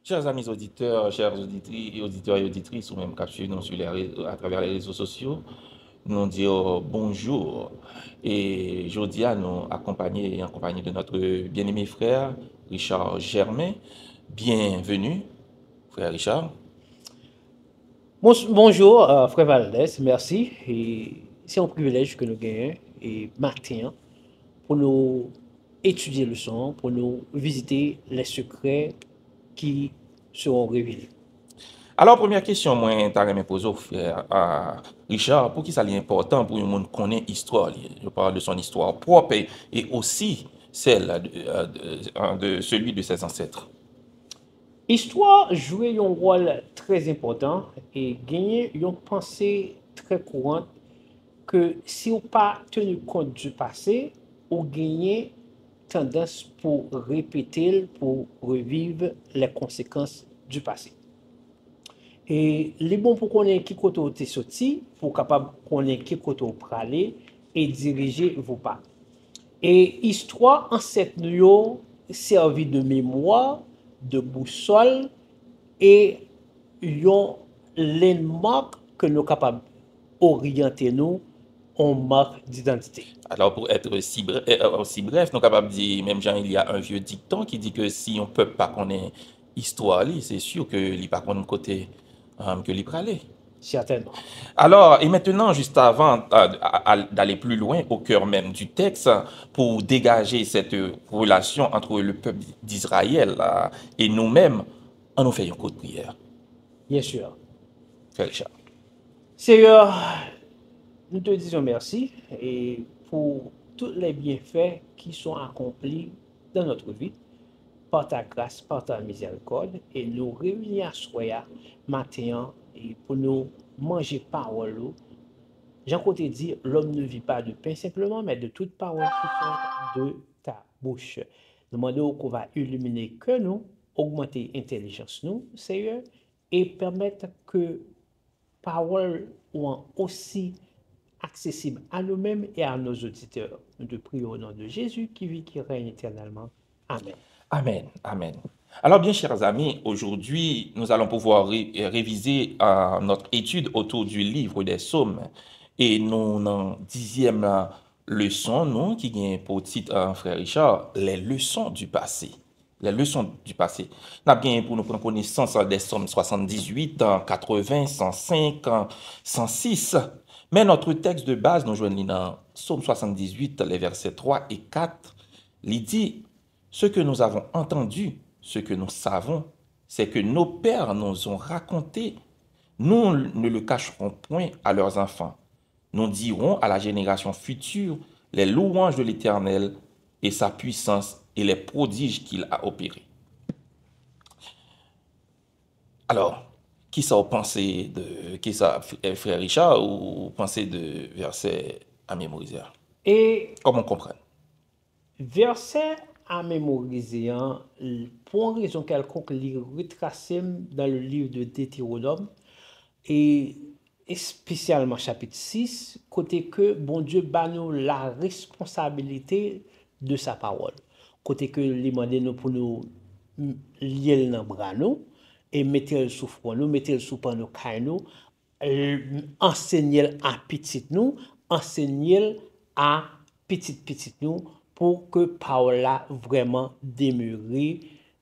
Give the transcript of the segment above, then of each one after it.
Chers amis auditeurs, chers auditeurs et auditrices, ou même capturés nous sur à travers les réseaux sociaux, nous disons bonjour. Et aujourd'hui, nous accompagnés en compagnie de notre bien-aimé frère Richard Germain. Bienvenue, frère Richard. Bonjour, frère Valdez, merci. Et c'est un privilège que nous gagnons et matin pour nous étudier le son, pour nous visiter les secrets qui seront révélés. Alors, première question, moi, je me pose au frère Richard, pour qui ça est important pour le monde connaître l'histoire. Je parle de son histoire propre et aussi celle de celui de ses ancêtres. Histoire jouait un rôle très important et gagner une pensée très courante que si on pas tenu compte du passé, on gagne tendance pour répéter, pour revivre les conséquences du passé. Et les bons pour connaître qui côté vous sorti, pour capable connaître qui côté vous praler et diriger vos pas. Et histoire en cette nous servi de mémoire, de boussole et yon landmark que nous capables orienter nous en marque d'identité. Alors, pour être aussi bref, nous sommes capables de dire, même Jean, il y a un vieux dicton qui dit que si on ne peut pas connaître l'histoire, c'est sûr que il n'y a pas qu'on côté que l'y aller. Certainement. Alors, et maintenant, juste avant d'aller plus loin au cœur même du texte, pour dégager cette relation entre le peuple d'Israël et nous-mêmes, on nous fait un coup de prière. Bien sûr. Frère Richard. Seigneur, nous te disons merci et pour tous les bienfaits qui sont accomplis dans notre vie, par ta grâce, par ta miséricorde, et nous réunir à soi matin et pour nous manger parole. Jean Côté dit, l'homme ne vit pas de pain simplement, mais de toute parole qui sort de ta bouche. Nous demandons qu'on va illuminer que nous, augmenter l'intelligence nous, Seigneur, et permettre que parole soit aussi accessible à nous-mêmes et à nos auditeurs. Nous te prions au nom de Jésus qui vit, qui règne éternellement. Amen. Amen, amen. Alors bien, chers amis, aujourd'hui, nous allons pouvoir réviser notre étude autour du livre des psaumes. Et nous, dans 10e leçon, nous, qui gagne pour titre, frère Richard, les leçons du passé. Les leçons du passé. Nous avons gagné pour nous prendre connaissance des psaumes 78, 80, 105, 106. Mais notre texte de base, nous joignons dans psaume 78, les versets 3 et 4, il dit: ce que nous avons entendu, ce que nous savons, c'est que nos pères nous ont raconté. Nous ne le cacherons point à leurs enfants. Nous dirons à la génération future les louanges de l'Éternel et sa puissance et les prodiges qu'il a opérés. Alors, qui ça pensé de qui ça, frère Richard, ou pensé de verset à mémoriser? Et comment on comprend? Verset à mémoriser, pour une raison quelconque, les retracé dans le livre de Deutéronome et spécialement chapitre 6, côté que bon Dieu bat nous la responsabilité de sa parole. Côté que les mandé nous pour nous lier dans bras nous et mettre le sous front nous, mettre le sous pan nous caille nous, enseigner à petit nous, enseigner à petit nous pour que parole là vraiment demeure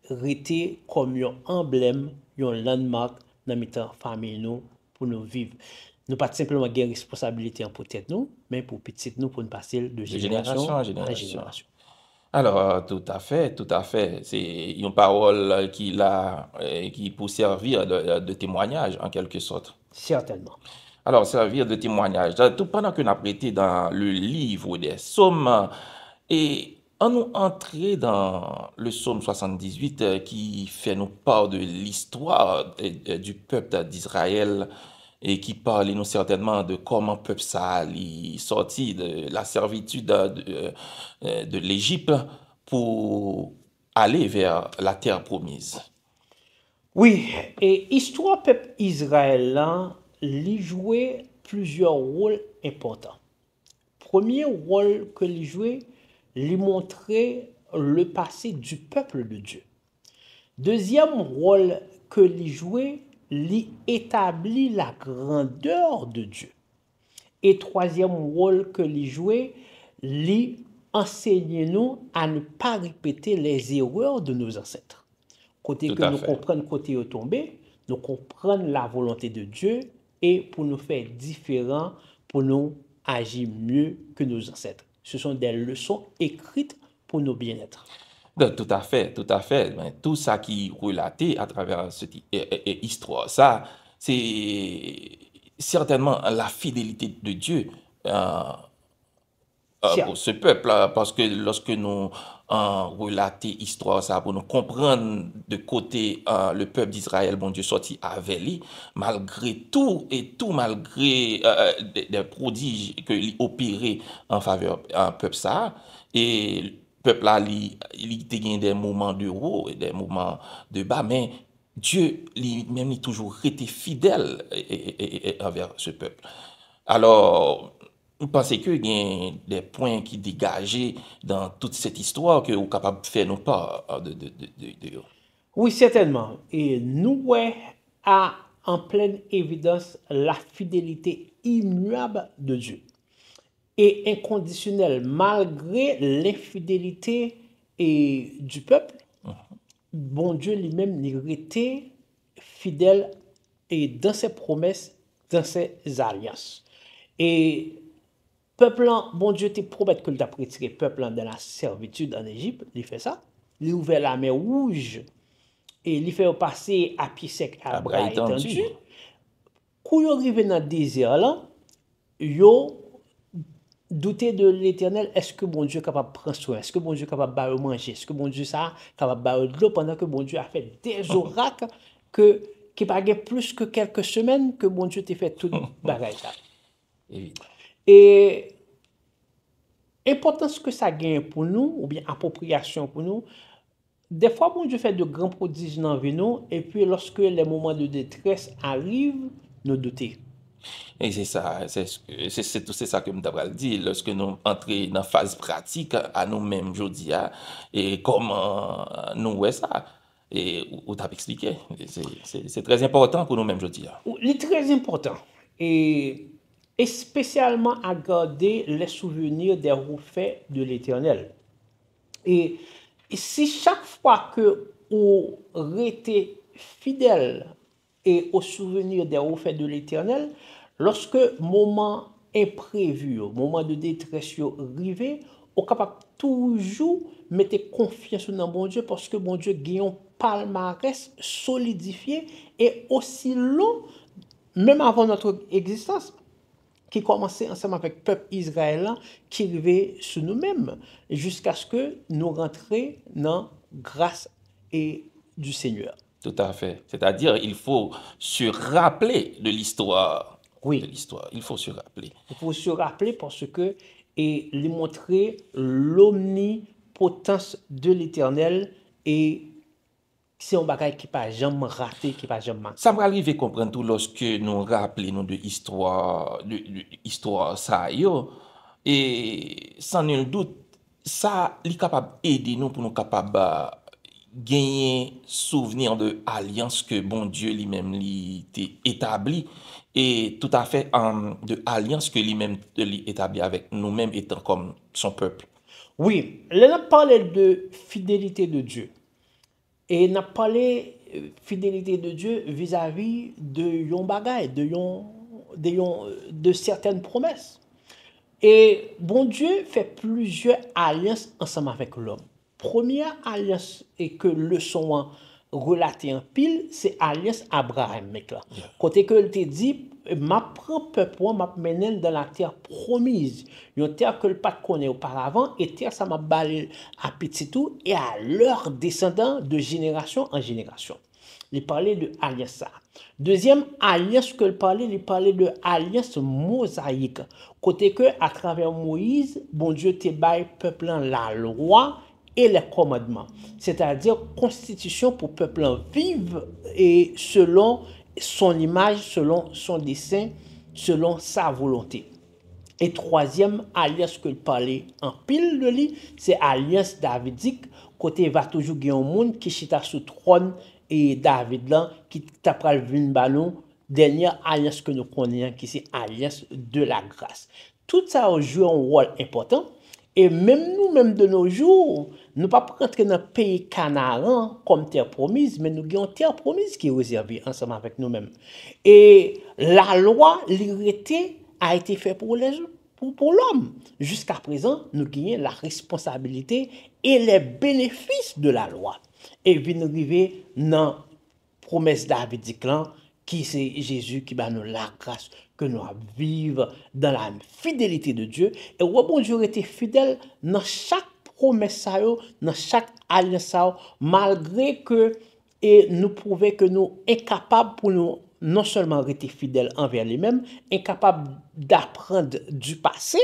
rester comme un emblème, un landmark dans notre famille nous pour nous vivre. Nous pas simplement une responsabilité en peut-être nous, mais pour petit nous pour nous passer de génération en génération. Alors, tout à fait, tout à fait. C'est une parole qui peut servir de témoignage en quelque sorte. Certainement. Alors, servir de témoignage. Tout pendant que nous avons prêté dans le livre des psaumes, Et en nous entrer dans le psaume 78 qui fait nous part de l'histoire du peuple d'Israël et qui parle nous certainement de comment le peuple ça est sorti de la servitude de l'Égypte pour aller vers la terre promise. Oui, et histoire peuple israélien, lui jouait plusieurs rôles importants. Premier rôle que lui jouait, lui montrer le passé du peuple de Dieu. Deuxième rôle que lui jouait, lui établit la grandeur de Dieu. Et troisième rôle que lui jouait, lui enseigne nous à ne pas répéter les erreurs de nos ancêtres. Côté Tout que à nous fait. comprenons côté au tombé, nous comprenons la volonté de Dieu et pour nous faire différents, pour nous agir mieux que nos ancêtres. Ce sont des leçons écrites pour nos bien-être. Donc, tout à fait, tout à fait. Ben, tout ça qui est relaté à travers cette histoire, ça, c'est certainement la fidélité de Dieu euh, pour Certes, ce peuple, parce que lorsque nous relatons l'histoire, ça, pour nous comprendre de côté le peuple d'Israël, bon Dieu, sorti avec lui, malgré tout et tout, malgré des prodiges que lui opéré en faveur du peuple ça, et le peuple là, il a gagné des moments de haut et des moments de bas, mais Dieu lui-même, il a toujours été fidèle envers ce peuple. Alors, vous pensez qu'il y a des points qui dégagent dans toute cette histoire que vous êtes capable de faire nous part de. oui, certainement. Et nous, ouais, à en pleine évidence la fidélité immuable de Dieu et inconditionnelle malgré l'infidélité et du peuple. Bon Dieu lui-même il était fidèle et dans ses promesses, dans ses alliances. Et peuple, bon Dieu te promet que il t'a retiré peuple dans la servitude en Égypte, il fait ça. Il ouvert la mer rouge et il fait passer à pied sec à À bras bras étendus. étendus. Quand ils arrivent dans le désert là, yo douter de l'éternel, est-ce que bon Dieu est capable de prendre soin? Est-ce que bon Dieu est capable de manger? Est-ce que bon Dieu ça capable de boire de l'eau pendant que bon Dieu a fait des oracles que, qui pagaient plus que quelques semaines que bon Dieu t'a fait tout bagage ça. Évidemment. Et importance que ça gagne pour nous, ou bien appropriation pour nous, des fois bon Dieu fait de grands prodiges dans la vie nous, et puis lorsque les moments de détresse arrivent, nous douter. Et c'est ça, c'est ça que je t'avais dit, lorsque nous entrons dans la phase pratique à nous-mêmes aujourd'hui, et comment nous voyons ça, et où tu as expliqué. C'est très important pour nous-mêmes aujourd'hui. C'est très important. Et, et spécialement à garder les souvenirs des refaits de l'Éternel. Et, et si chaque fois que vous restez fidèle et au souvenir des refaits de l'Éternel, lorsque moment imprévu, moment de détresse arrivé, on est capable toujours mettre confiance dans bon Dieu parce que bon Dieu gagne un palmarès solidifié et aussi long, même avant notre existence qui commençait ensemble avec le peuple israélien, qui arrivait sur nous-mêmes, jusqu'à ce que nous rentrions dans la grâce et du Seigneur. Tout à fait. C'est-à-dire, il faut se rappeler de l'histoire. De Oui, l'histoire. Il faut se rappeler. il faut se rappeler parce que, et lui montrer l'omnipotence de l'Éternel, et c'est un bagage qui n'est pas jamais raté, qui n'est pas jamais manqué. Ça va arriver à comprendre tout lorsque nous rappelons de l'histoire, histoire ça, yo. Et sans nul doute, ça est capable d'aider nous pour nous capables gagner souvenir de alliance que bon Dieu lui-même établi et tout à fait de alliance que lui-même établi avec nous-mêmes étant comme son peuple. Oui, là, on parle de fidélité de Dieu. Et on a parlé fidélité de Dieu vis-à-vis de yon bagay, de certaines promesses. Et bon Dieu fait plusieurs alliances ensemble avec l'homme. Première alliance et que le son relaté en pile, c'est alliance abrahamique là. Côté que te dit, m'a prend peuple, m'a mené dans la terre promise. Une terre que le pas connaît auparavant, et terre ça m'a balé à petit tout, et à leurs descendants de génération en génération. Il parlait de alliance ça. Deuxième alliance que il parlait de alliance mosaïque. Côté que, à travers Moïse, bon Dieu te baille peuple la loi et les commandements. C'est-à-dire constitution pour peuple vivre et selon son image, selon son dessein, selon sa volonté. Et troisième alliance que il parlait en pile de lui, c'est alliance davidique. Côté va toujours gagner un monde qui chita sous trône et David là qui t'a pral vinn banon dernière alliance que nous connaissons qui c'est alliance de la grâce. Tout ça a joué un rôle important et même nous-mêmes de nos jours, nous pas rentrer dans le pays Canaan comme terre promise, mais nous avons terre promise qui est réservée ensemble avec nous-mêmes. Et la loi, l'hérité a été fait pour l'homme. Jusqu'à présent, nous gagnons la responsabilité et les bénéfices de la loi. Et vient arriver dans la promesse davidique qui c'est Jésus qui va nous la grâce que nous vivre dans la fidélité de Dieu. Et bon Dieu était fidèle dans chaque promesse, dans chaque alliance, malgré que et nous prouver que nous incapables pour nous non seulement rester fidèles envers lui-même, incapables d'apprendre du passé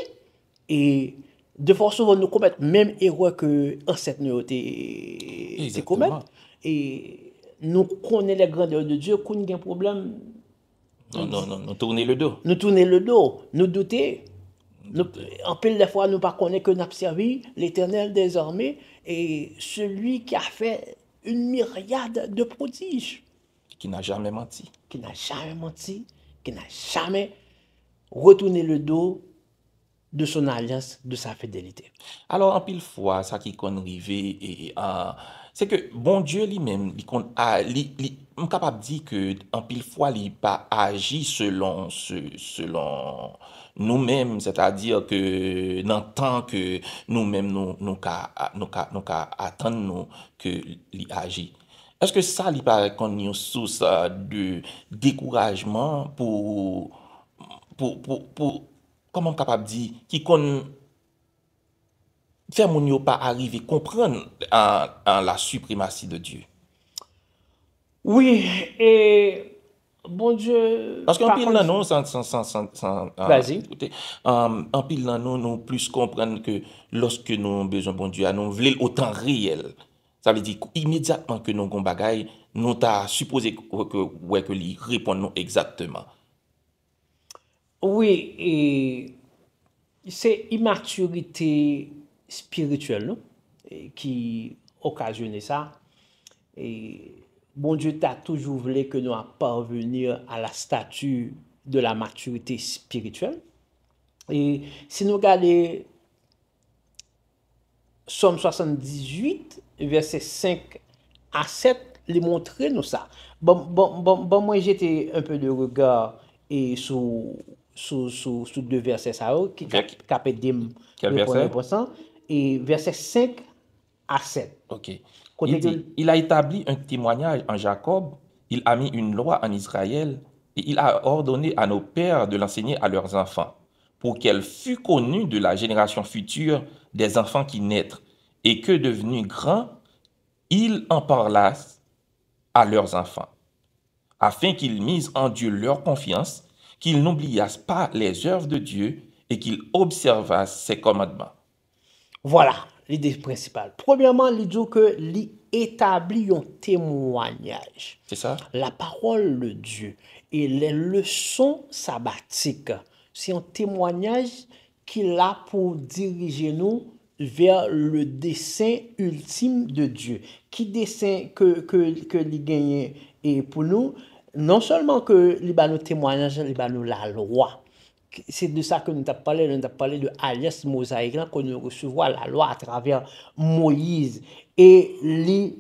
et de fois souvent nous commettre même erreur que ancêtres nous ont commettre et nous connaissons les grandeurs de Dieu, qu'on a un problème. Nous tourner le dos. Nous tourner le dos, nous douter. En pile de fois, nous ne connaissons que nous avons servi l'Éternel désormais et celui qui a fait une myriade de prodiges. Qui n'a jamais menti. Qui n'a jamais menti, qui n'a jamais retourné le dos de son alliance, de sa fidélité. Alors, en pile fois, ça qui qu'on arrivé, c'est que bon Dieu lui-même, il est capable de dire que en pile fois, il pas agi selon nous-mêmes, c'est-à-dire que dans le temps que nous-mêmes nous attendre nous que il agit. Est-ce que ça il paraît qu'on une source de découragement pour comment capable dire qui qu'on faire mon yo pas arriver comprendre en la suprématie de Dieu. Oui, et bon Dieu. Parce qu'en pile dans nous, Vas-y. En pile dans nous plus comprendre que lorsque nous avons besoin bon Dieu, nous voulons au temps réel. Ça veut dire immédiatement que nous avons bagaille, nous t'a supposé que lui répond nous exactement. Oui, et c'est immaturité spirituelle non? Qui occasionne ça. Et bon Dieu t'a toujours voulu que nous parvenir à la statue de la maturité spirituelle. Et si nous regardons Somme 78, verset 5 à 7, les montrer nous ça. Bon, moi j'étais un peu de regard et sous deux versets ça qui capait dim Quel verset? Et verset 5 à 7. OK. Il dit, il a établi un témoignage en Jacob, il a mis une loi en Israël, et il a ordonné à nos pères de l'enseigner à leurs enfants, pour qu'elle fût connue de la génération future des enfants qui naîtrent, et que devenus grands, ils en parlassent à leurs enfants, afin qu'ils misent en Dieu leur confiance, qu'ils n'oubliassent pas les œuvres de Dieu et qu'ils observassent ses commandements. Voilà l'idée principale. Premièrement, il dit que l'établit un témoignage. C'est ça? La parole de Dieu et les leçons sabbatiques, c'est un témoignage qu'il a pour diriger nous vers le dessein ultime de Dieu. Qui dessein que il gagne et pour nous, non seulement que il va nous témoignage, il va nous la loi. C'est de ça que nous avons parlé de alliance mosaïque, que nous recevons la loi à travers Moïse. Et il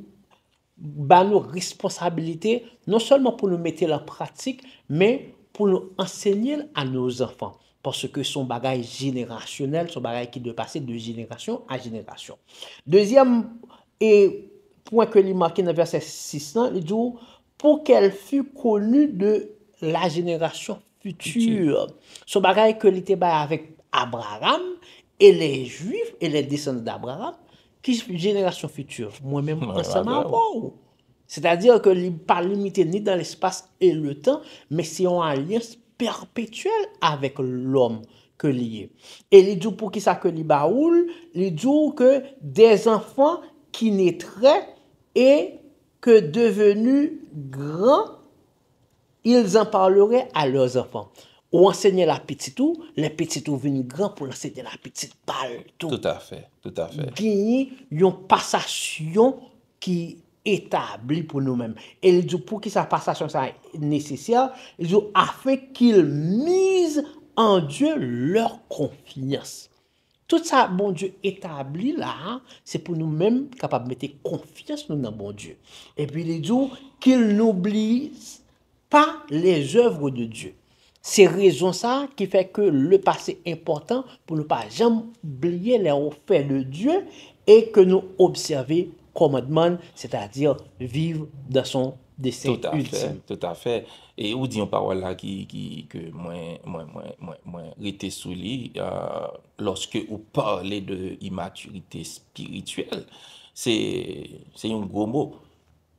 va nous responsabilité, non seulement pour nous mettre en pratique, mais pour nous enseigner à nos enfants. Parce que son bagage générationnel, son bagage qui doit passer de génération à génération. Deuxième et point que il marqué dans verset 6, il dit pour qu'elle fût connue de la génération future. Ce bagage que l'était avec Abraham et les Juifs et les descendants d'Abraham, qui génération future, moi-même ensemble avec vous. C'est-à-dire que il n'est pas limité ni dans l'espace et le temps, mais c'est une alliance perpétuelle avec l'homme que lié. Et il dit pour qui ça que li baoul, il dit que des enfants qui naîtraient et que devenus grands, ils en parleraient à leurs enfants. Ou enseigner la petite ou, les petites ou venus grands pour enseigner la petite balle tout. Tout à fait, tout à fait. Gagner une passation qui établie pour nous-mêmes. Et il dit pour qui sa passation ça est nécessaire, il dit afin qu'ils misent en Dieu leur confiance. Tout ça, bon Dieu établi là, c'est pour nous-mêmes capables de mettre confiance nous dans bon Dieu. Et puis il dit qu'ils n'oublient pas les œuvres de Dieu. C'est raison ça qui fait que le passé est important pour ne pas jamais oublier les faits de Dieu et que nous observer commandement, c'est-à-dire vivre dans son dessein ultime. Tout à fait. Et où dit une parole là que moi rete sous lui, lorsque vous parlez de immaturité spirituelle, c'est un gros mot.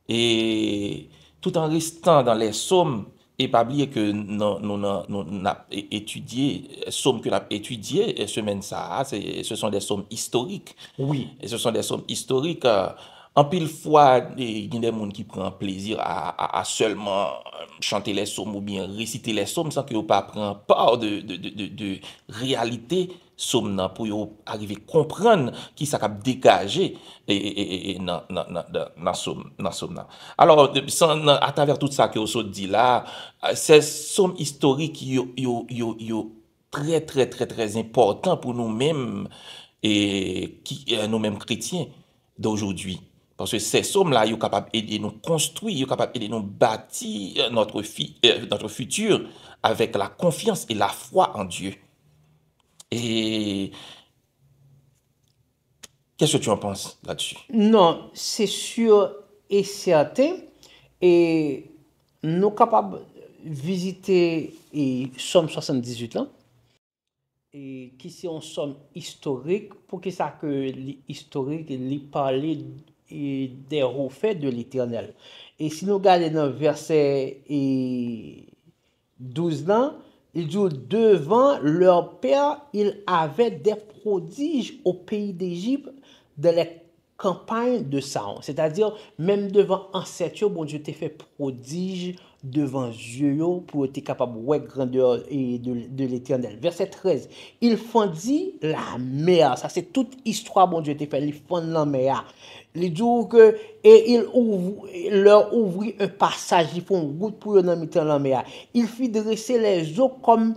Et tout en restant dans les psaumes, et pas oublier que nous avons étudié, psaumes que nous avons étudié semaine ça, ce sont des psaumes historiques. Oui. Et ce sont des psaumes historiques. En pile fois, il y a des gens qui prennent plaisir à seulement chanter les psaumes ou bien réciter les psaumes sans qu'ils ne prennent part de réalité psaume pour arriver à comprendre qui ça cap dégager dans psaume. Alors à travers tout ça que vous dit là, ces psaumes historiques yo très très très très important pour nous-mêmes et nous-mêmes chrétiens d'aujourd'hui. Parce que ces sommes-là, ils sont capables d'aider nous construire, ils sont capables d'aider nous bâtir notre futur avec la confiance et la foi en Dieu. Et qu'est-ce que tu en penses là-dessus? Non, c'est sûr et certain. Et nous sommes capables de visiter Somme 78 là. Et qui c'est un somme historique, pour que ça que l'historique lui parler des hauts faits de l'Éternel. Et si nous regardons dans le verset 12 là, il dit devant leur père, il avait des prodiges au pays d'Égypte, de la campagne de Saon. C'est-à-dire, même devant ancêtre, bon Dieu t'a fait prodige devant Dieu pour être capable de voir grandeur et de l'Éternel. Verset 13. Il fendit la mer. Ça, c'est toute histoire, bon Dieu t'a fait. Il fendit la mer. Il dit que, et il leur ouvrit un passage. Ils font route pour eux dans la mer. Il fit dresser les eaux comme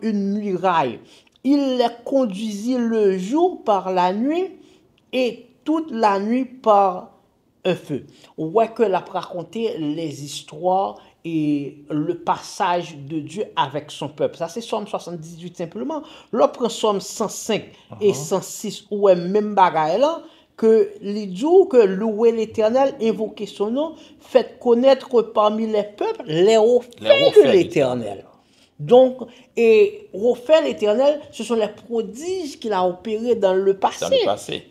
une muraille. Il les conduisit le jour par la nuit et toute la nuit par un feu. On voit que l'a raconté les histoires et le passage de Dieu avec son peuple. Ça, c'est Somme 78 simplement. L'autre prend Somme 105 et 106, où est même bagaille là, que les jours que louer l'Éternel, invoquer son nom, faites connaître parmi les peuples les hauts faits de l'Éternel. Donc, et refaire l'Éternel, ce sont les prodiges qu'il a opérés dans le passé.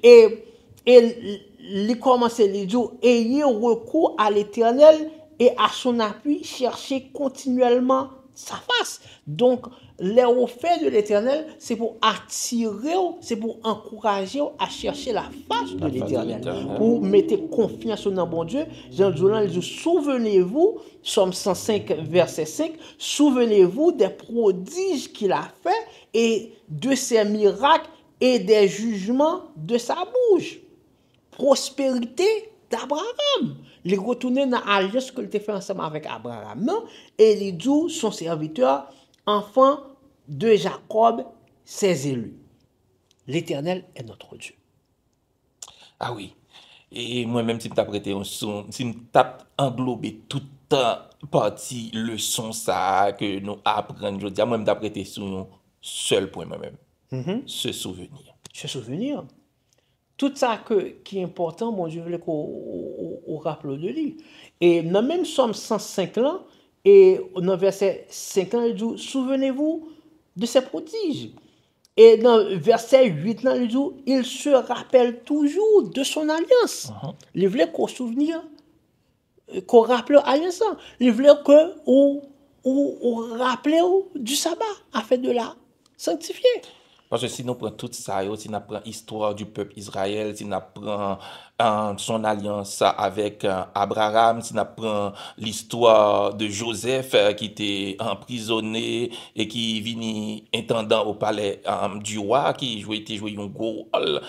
Et il commence à dire, ayez recours à l'Éternel et à son appui, cherchez continuellement sa face. Donc, les refaits de l'Éternel, c'est pour attirer, c'est pour encourager à chercher la face de l'Éternel. Pour mettre confiance dans bon Dieu. Jean Jolan dit, souvenez-vous, Somme 105, verset 5, souvenez-vous des prodiges qu'il a fait et de ses miracles et des jugements de sa bouche. Prospérité d'Abraham. Il retourne dans l'alliance qu'il a fait ensemble avec Abraham. Non? Et il dit, son serviteur, enfant de Jacob, ses élus. L'Éternel est notre Dieu. Ah oui. Et moi-même, si je prêté un son, si je englobé toute partie leçon ça que nous apprenons, je dis, moi, je prêté sur un seul point moi-même. Se souvenir. Se souvenir. tout ça qui est important, bon Dieu voulait qu'on rappelle de lui. Et dans le même Somme 105 là, et dans verset 5 là, il dit, souvenez-vous de ses prodiges. Et dans verset 8 là, il dit, il se rappelle toujours de son alliance. Il voulait qu'on se souvienne, qu'on rappelle alliance. Il voulait qu'on rappelle du sabbat, afin de la sanctifier. Parce que si nous prenons tout ça, si nous prenons l'histoire du peuple Israël, si nous prenons son alliance avec Abraham, si nous prenons l'histoire de Joseph qui était emprisonné et qui vini intendant au palais du roi, qui était joué un gros rôle.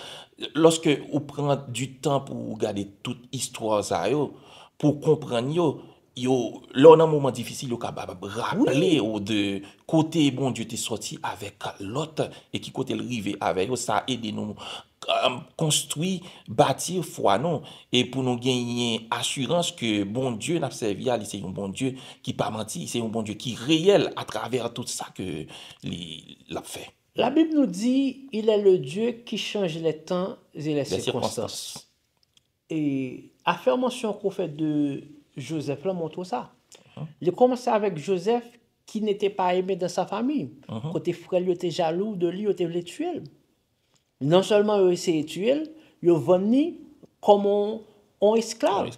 Lorsque vous prenez du temps pour regarder toute l'histoire, ça, pour comprendre, là, dans un moment difficile, vous êtes capable de rappeler de côté bon Dieu t'est sorti avec l'autre et qui côté le rivé avec eux, ça a aidé nous construire, bâtir foi non et pour nous gagner assurance que bon Dieu n'a servi c'est un bon Dieu qui pas menti, c'est un bon Dieu qui est réel à travers tout ça que l'a fait. La Bible nous dit, il est le Dieu qui change les temps et les circonstances. Et à faire mention qu'on fait de Joseph, là, montre ça. Il a commencé avec Joseph qui n'était pas aimé dans sa famille. Côté frère, il était jaloux de lui, il était voulu tuer. Non seulement il a essayé de tuer, il a vendu comme un esclave.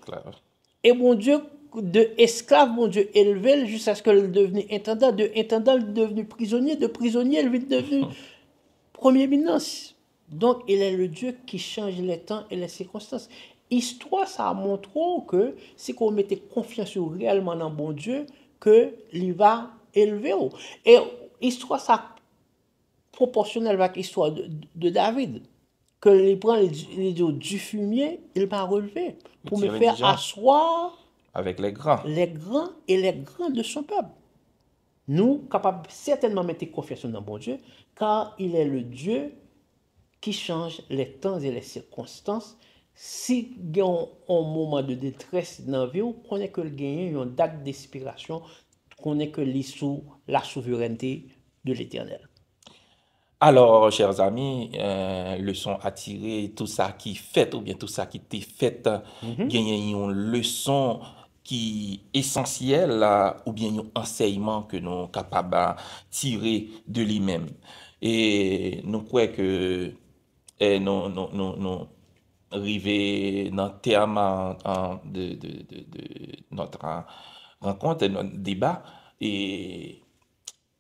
Et mon Dieu, de esclave, mon Dieu, élevé jusqu'à ce qu'il devienne intendant. De intendant, il est devenu prisonnier. De prisonnier, il est devenu premier ministre. Donc, il est le Dieu qui change les temps et les circonstances. Histoire, ça montre que si on mettait confiance réellement dans bon Dieu, que il va élever. Et histoire, ça proportionnel avec l'histoire de David. Que il prend du fumier, il va relever pour me faire asseoir avec les grands et les grands de son peuple. Nous, capables certainement mettre confiance dans bon Dieu, car il est le Dieu qui change les temps et les circonstances. Si il y a un moment de détresse dans la vie, on connaît que le gain, une date d'expiration, on connaît que l'issue, la souveraineté de l'Éternel. Alors, chers amis, leçon à tirer, tout ça qui fait, ou bien tout ça qui t'est fait, gagner une leçon qui est essentielle, ou bien un enseignement que nous sommes capables de tirer de lui-même. Et nous croyons que nous arriver dans le terme de notre rencontre, notre débat, et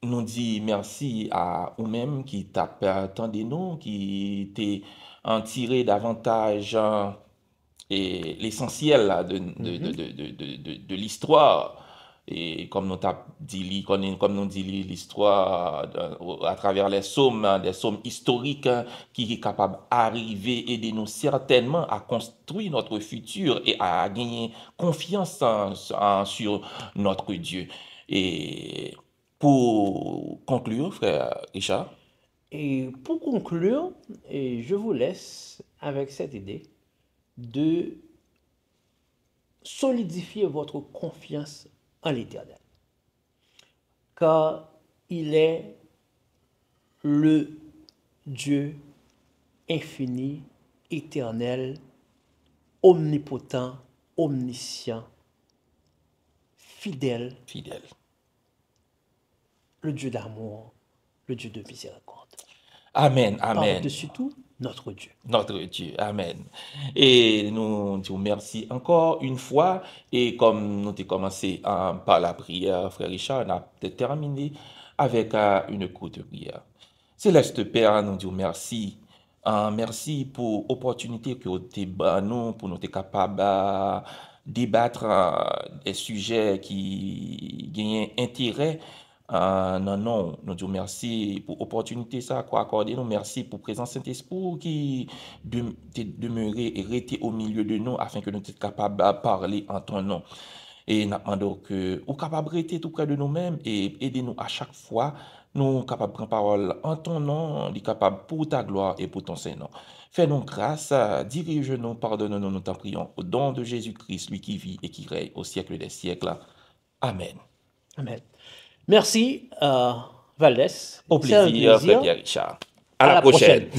nous dit merci à vous-même qui t'attendez nous, qui t'est en tiré davantage et l'essentiel de l'histoire. Et comme nous dit, comme nous dit l'histoire à travers les psaumes, des psaumes historiques qui est capable d'arriver, aider nous certainement à construire notre futur et à gagner confiance sur notre Dieu. Et pour conclure, frère Richard. Et pour conclure, je vous laisse avec cette idée de solidifier votre confiance en l'Éternel. Car il est le Dieu infini, éternel, omnipotent, omniscient, fidèle. Le Dieu d'amour, le Dieu de miséricorde. Amen, amen. Par-dessus tout, notre Dieu. Notre Dieu, amen. Et nous disons merci encore une fois. Et comme nous avons commencé par la prière, frère Richard, on a terminé avec une courte prière. Céleste Père, nous disons merci. Merci pour l'opportunité que vous avez nous, pour nous être capables de débattre des sujets qui gagnent intérêt. Non, nous disons merci pour l'opportunité ça quoi accorder nous, merci pour présence Saint-Esprit qui demeurer et rester au milieu de nous afin que nous soyons capables de parler en ton nom. Et nous demandons que nous capables de rester tout près de nous-mêmes et aider nous à chaque fois, nous capables de prendre parole en ton nom, capables pour ta gloire et pour ton Saint-Nom. Fais-nous grâce, dirige-nous, pardonne-nous, nous t'en prions, au nom de Jésus-Christ, lui qui vit et qui règne au siècle des siècles. Amen. Amen. Merci, Valdès. Au plaisir, frère Pierre Richard. À la prochaine.